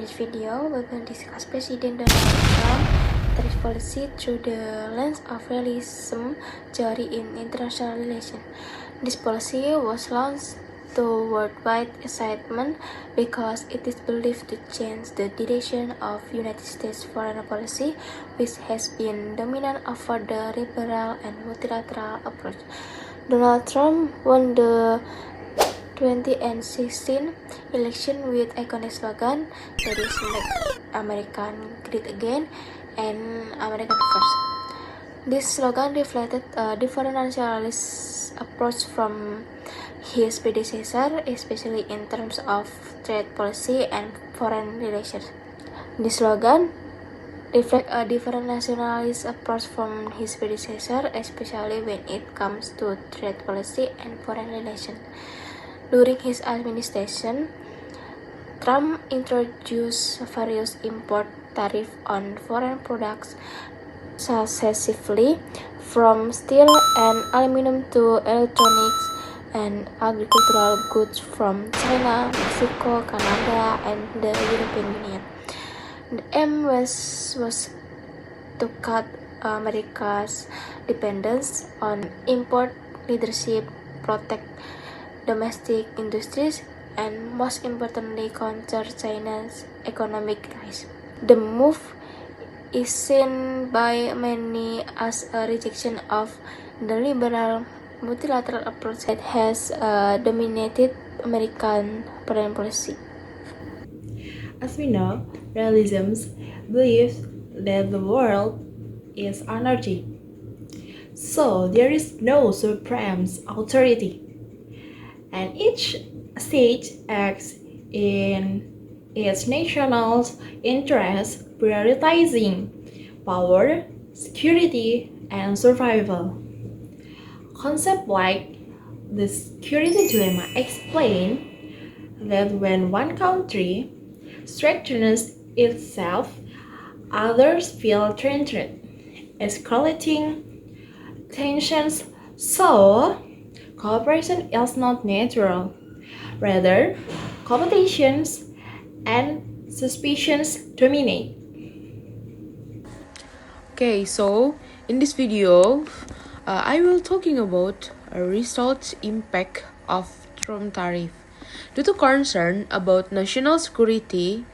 this video, we will discuss President Donald Trump tariff policy through the lens of realism theory in international relations. This policy was launched to worldwide excitement because it is believed to change the direction of United States foreign policy, which has been dominant over the liberal and multilateral approach. Donald Trump won the 2016 election with iconic slogan that is "Make America Great Again" and "American First." This slogan reflected a different nationalist approach from his predecessor, especially in terms of trade policy and foreign relations. This slogan reflects a different nationalist approach from his predecessor, especially when it comes to trade policy and foreign relations. During his administration, Trump introduced various import tariffs on foreign products successively, from steel and aluminum to electronics and agricultural goods from China, Mexico, Canada, and the European Union. The aim was to cut America's dependence on import leadership, protect domestic industries, and most importantly counter China's economic rise. The move is seen by many as a rejection of the liberal multilateral approach that has dominated American foreign policy. As we know, realism believes that the world is anarchy, so there is no supreme authority, and each state acts in its national interests, prioritizing power, security, and survival. Concepts like the security dilemma explain that when one country strengthens itself, others feel threatened, escalating tensions. So, cooperation is not natural. Rather, competitions and suspicions dominate. Okay, so in this video, I will talking about a result impact of Trump tariff. Due to concern about national security,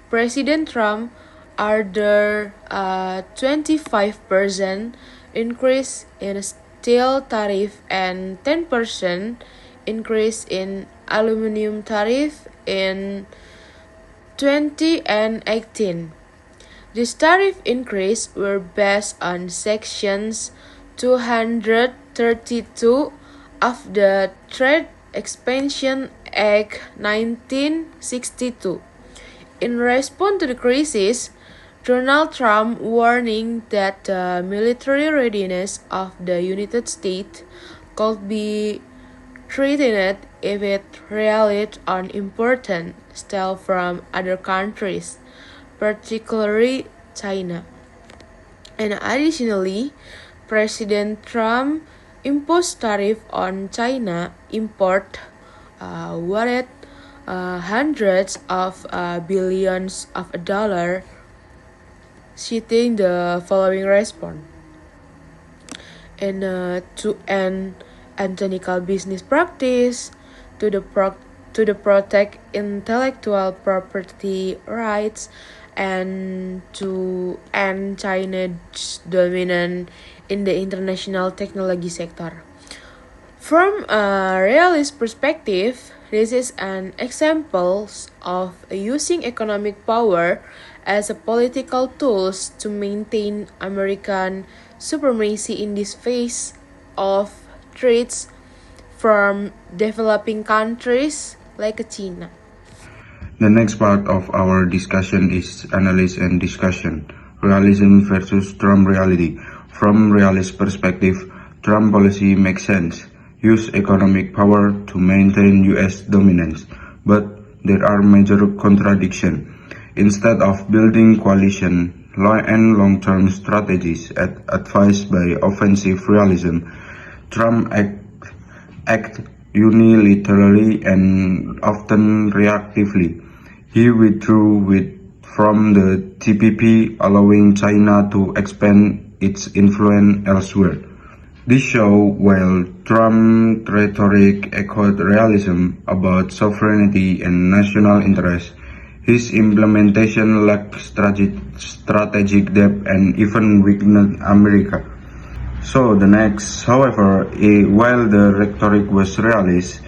President Trump ordered a 25% increase in steel tariff and 10% increase in aluminum tariff in 2018. This tariff increase were based on sections 232 of the Trade Expansion Act 1962. In response to the crisis, Donald Trump warning that the military readiness of the United States could be threatened if it relied on important steel from other countries, particularly China. And additionally, President Trump imposed tariff on China import worth hundreds of billions of dollars, citing the following response. And to end unethical business practice, to the protect intellectual property rights, and to end China's dominance in the international technology sector. From a realist perspective, this is an example of using economic power as a political tool to maintain American supremacy in this face of threats from developing countries like China. The next part of our discussion is analysis and discussion. Realism versus Trump reality. From realist perspective, Trump policy makes sense. Use economic power to maintain US dominance. But there are major contradictions. Instead of building coalition and long-term strategies advised by offensive realism, Trump act unilaterally and often reactively. He withdrew with from the TPP, allowing China to expand its influence elsewhere. This show, while Trump rhetoric echoed realism about sovereignty and national interest, his implementation lacked strategic depth and even weakened America. So however, while the rhetoric was realist,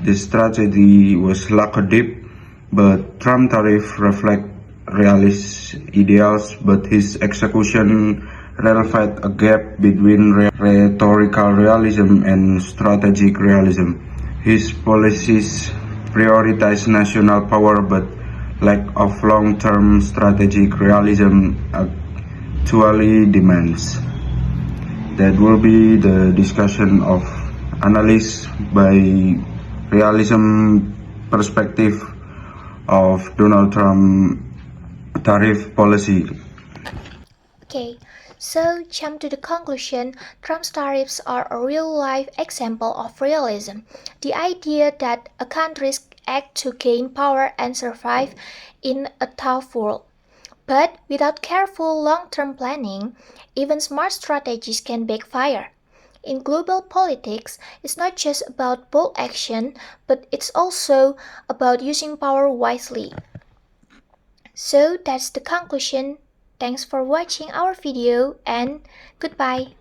the strategy was lacked deep, but Trump tariff reflect realist ideals, but his execution revealed a gap between rhetorical realism and strategic realism. His policies prioritize national power, but lack of long-term strategic realism actually demands. That will be the discussion of analysis by realism perspective of Donald Trump tariff policy. Okay, so jump to the conclusion. Trump's tariffs are a real-life example of realism. The idea that a country acts to gain power and survive in a tough world. But without careful long-term planning, even smart strategies can backfire. In global politics, it's not just about bold action, but it's also about using power wisely. So that's the conclusion. Thanks for watching our video and goodbye.